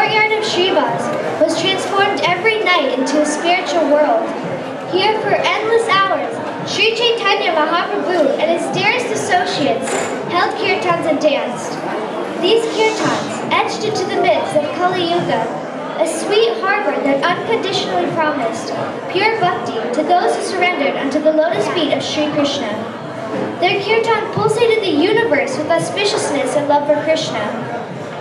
courtyard of Srivas was transformed every night into a spiritual world. Here for endless hours, Sri Chaitanya Mahaprabhu and his dearest associates held kirtans and danced. These kirtans etched into the midst of Kali Yuga, a sweet harbor that unconditionally promised pure bhakti to those who surrendered unto the lotus feet of Sri Krishna. Their kirtan pulsated the universe with auspiciousness and love for Krishna.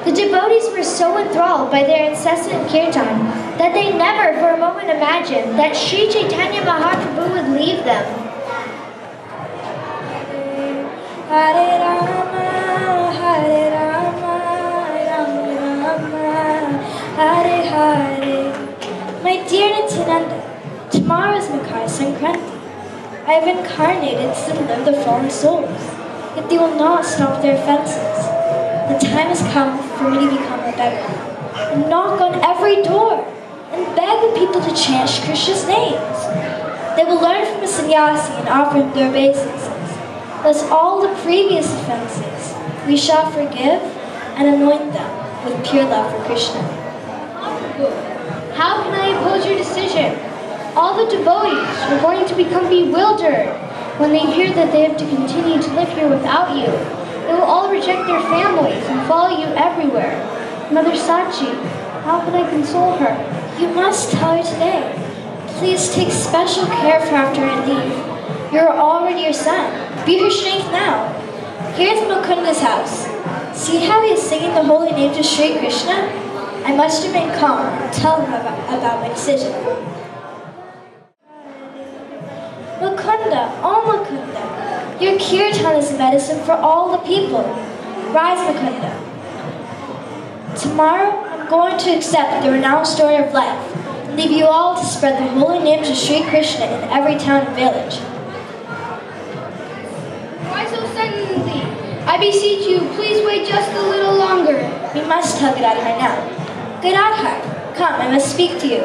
The devotees were so enthralled by their incessant kirtan that they never for a moment imagined that Sri Chaitanya Mahaprabhu would leave them. Hare Rama, Hare Rama, Rama Rama, Hare Hare. My dear Nityananda, tomorrow is Makar Sankranti. I have incarnated to deliver the fallen souls, yet they will not stop their offenses. The time has come for me to become a beggar and knock on every door and beg the people to chant Krishna's names. They will learn from a sannyasi and offer him their obeisances. Thus all the previous offenses we shall forgive and anoint them with pure love for Krishna. How can I oppose your decision? All the devotees are going to become bewildered when they hear that they have to continue to live here without you. They will all reject their families and follow you everywhere. Mother Sachi, how can I console her? You must tell her today. Please take special care for after I leave. You are already your son. Be her strength now. Here's Mukunda's house. See how he is singing the holy names of Sri Krishna? I must remain calm and tell him about my decision. Mukunda, oh Mukunda, your kirtan is medicine for all the people. Rise, Mukunda. Tomorrow, I'm going to accept the renounced story of life and leave you all to spread the holy names of Sri Krishna in every town and village. Why so suddenly? I beseech you, please wait just a little longer. We must tell Gadadhar now. Gadadhar, come, I must speak to you.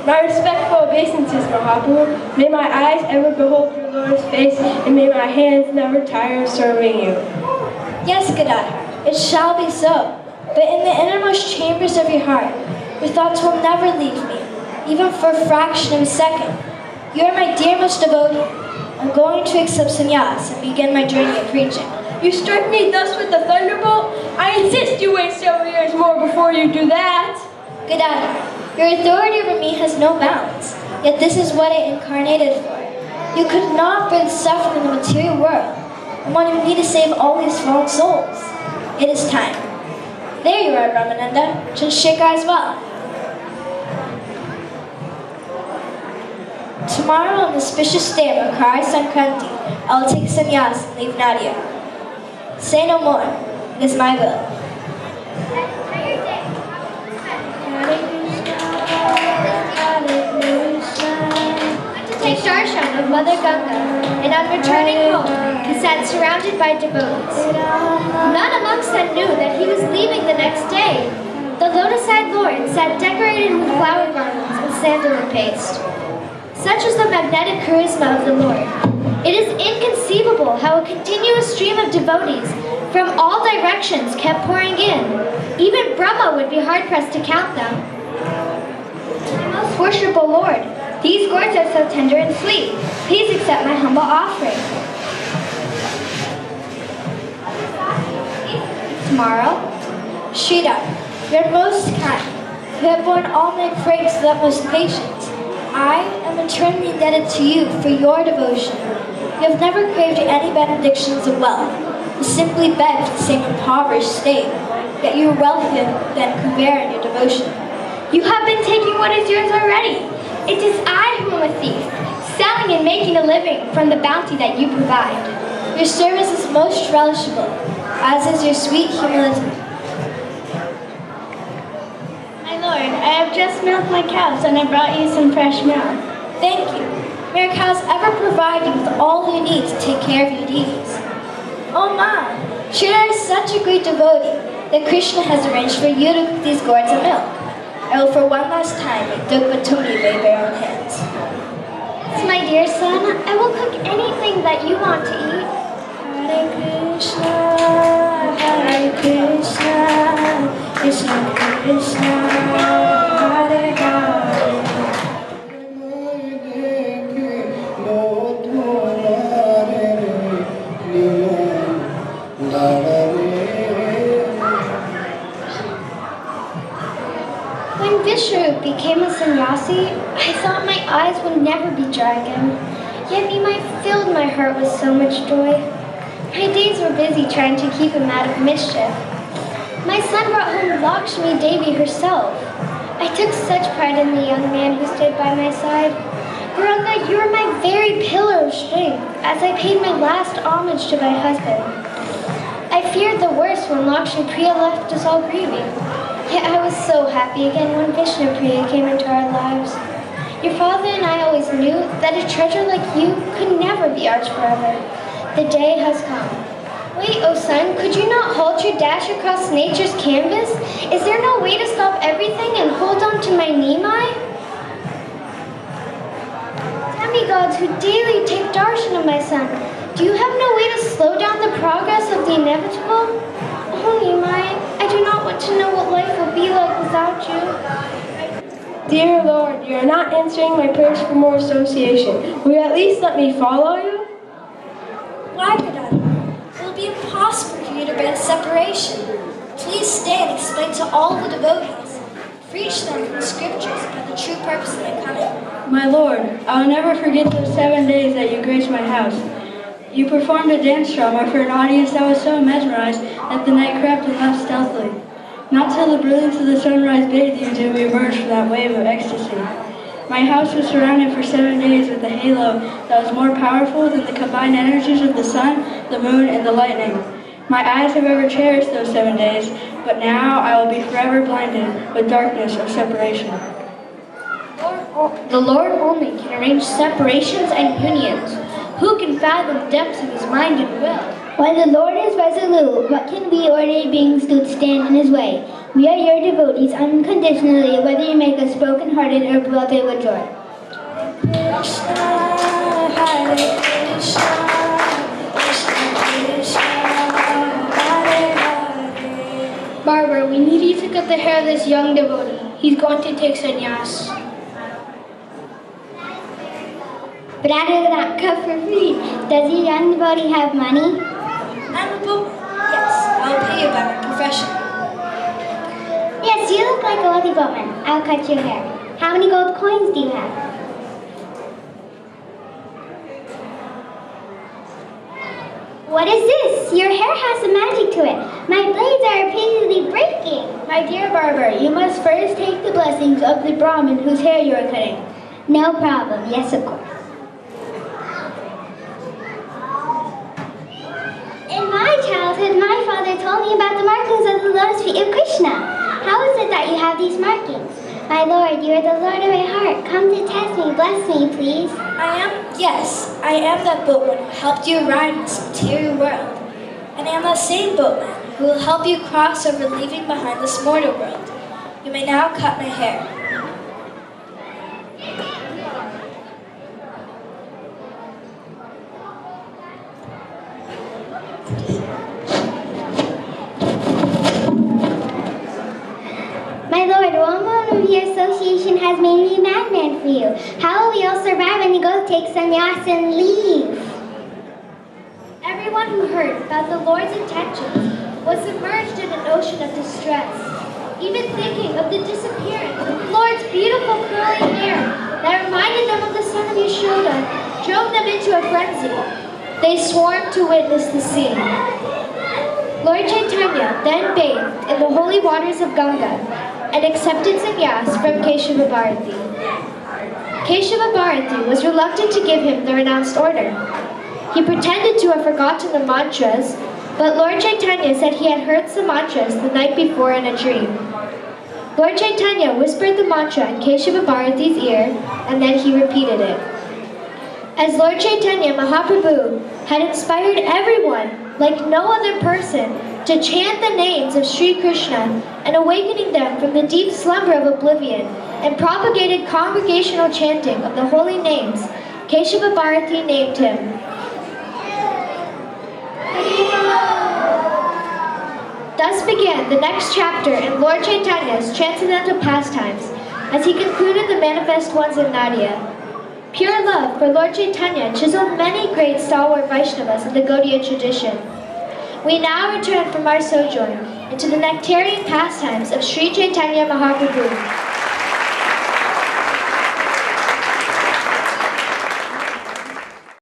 My respectful obeisances, Mahaprabhu. May my eyes ever behold your Lord's face, and may my hands never tire of serving you. Yes, Gadadhar, it shall be so. But in the innermost chambers of your heart, your thoughts will never leave me, even for a fraction of a second. You are my dearest devotee. I'm going to accept sannyas and begin my journey of preaching. You strike me thus with the thunderbolt? I insist you wait several years more before you do that. Gadadhar, your authority over me has no bounds, yet this is what I incarnated for. You could not bear the suffering in the material world and wanted me to save all these fallen souls. It is time. There you are, Ramananda. Chandrasekhar as well. Tomorrow on the auspicious day of Makar Sankranti, I will take sannyas and leave Nadia. Say no more. It is my will. Take darshan of Mother Ganga, and on returning home, he sat surrounded by devotees. None amongst them knew that he was leaving the next day. The lotus-eyed Lord sat decorated with flower garlands and sandalwood paste. Such was the magnetic charisma of the Lord. It is inconceivable how a continuous stream of devotees from all directions kept pouring in. Even Brahma would be hard-pressed to count them. My most worshipful Lord, these gourds are so tender and sweet. Please accept my humble offering. Tomorrow, Sridhar, you are most kind. You have borne all my praise with utmost patience. I am eternally indebted to you for your devotion. You have never craved any benedictions of wealth. You simply beg for the same impoverished state, yet you are wealthier than Kuber in your devotion. You have been taking what is yours already. It is I who am a thief, selling and making a living from the bounty that you provide. Your service is most relishable, as is your sweet humility. My Lord, I have just milked my cows and I brought you some fresh milk. Thank you. May your cows ever provide you with all you need to take care of your deities. Oh ma, Sridhar is such a great devotee that Krishna has arranged for you to cook these gourds of milk. I will for one last time make Dukvatuni by their own hands. Yes, my dear son, I will cook anything that you want to eat. Hare Krishna, Hare Krishna, Hare Hare. When Vishnu became a sannyasi, I thought my eyes would never be dry again. Yet he might filled my heart with so much joy. My days were busy trying to keep him out of mischief. My son brought home Lakshmi Devi herself. I took such pride in the young man who stood by my side. Gauranga, you are my very pillar of strength, as I paid my last homage to my husband. I feared the worst when Lakshmi Priya left us all grieving. Yet I was so happy again when Vishnu Priya came into our lives. Your father and I always knew that a treasure like you could never be ours forever. The day has come. Wait, oh son, could you not halt your dash across nature's canvas? Is there no way to stop everything and hold on to my Nimai? Demigods who daily take darshan of my son, do you have no way to slow down the progress of the inevitable? Oh Nimai, I do not want to know what life will be like without you. Dear Lord, you are not answering my prayers for more association. Will you at least let me follow you? Why, Pradhan? It will be impossible for you to bear separation. Please stay and explain to all the devotees. Preach them from the scriptures about the true purpose of my coming. My Lord, I will never forget those 7 days that you graced my house. You performed a dance drama for an audience that was so mesmerized that the night crept and left stealthily. Not till the brilliance of the sunrise bathed you did we emerge from that wave of ecstasy. My house was surrounded for 7 days with a halo that was more powerful than the combined energies of the sun, the moon, and the lightning. My eyes have ever cherished those 7 days, but now I will be forever blinded with darkness of separation. The Lord only can arrange separations and unions. Who can fathom the depths of his mind and will? While the Lord is resolute, what can we ordinary beings do to stand in his way? We are your devotees unconditionally, whether you make us broken-hearted or blooded with joy. Krishna, Hare Krishna, Krishna Krishna, Hare Hare. Barbara, we need you to cut the hair of this young devotee. He's going to take sannyas. But I did not cut for free. Does your young devotee have money? I'm a boatman. Yes, I'll pay you by my profession. Yes, you look like a wealthy boatman. I'll cut your hair. How many gold coins do you have? What is this? Your hair has some magic to it. My blades are repeatedly breaking. My dear Barbara, you must first take the blessings of the Brahmin whose hair you are cutting. No problem. Yes, of course. In my childhood, my father told me about the markings of the lotus feet of Krishna. How is it that you have these markings? My Lord, you are the Lord of my heart. Come to test me. Bless me, please. Yes, I am that boatman who helped you arrive in this material world. And I am that same boatman who will help you cross over leaving behind this mortal world. You may now cut my hair. My Lord, one moment of your association has made me a madman for you. How will we all survive when you go take sannyas and leave? Everyone who heard about the Lord's intentions was submerged in an ocean of distress. Even thinking of the disappearance of the Lord's beautiful curly hair that reminded them of the son of Yashoda drove them into a frenzy. They swarmed to witness the scene. Lord Chaitanya then bathed in the holy waters of Ganga and accepted sannyas from Keshava Bharati. Keshava Bharati was reluctant to give him the renounced order. He pretended to have forgotten the mantras, but Lord Chaitanya said he had heard some mantras the night before in a dream. Lord Chaitanya whispered the mantra in Keshava Bharati's ear, and then he repeated it. As Lord Chaitanya Mahaprabhu had inspired everyone, like no other person, to chant the names of Sri Krishna and awakening them from the deep slumber of oblivion, and propagated congregational chanting of the holy names, Keshava Bharati named him. Thus began the next chapter in Lord Chaitanya's transcendental pastimes, as he concluded the manifest ones in Nadia. Pure love for Lord Chaitanya chiseled many great stalwart Vaishnavas in the Gaudiya tradition. We now return from our sojourn into the nectarian pastimes of Sri Chaitanya Mahaprabhu.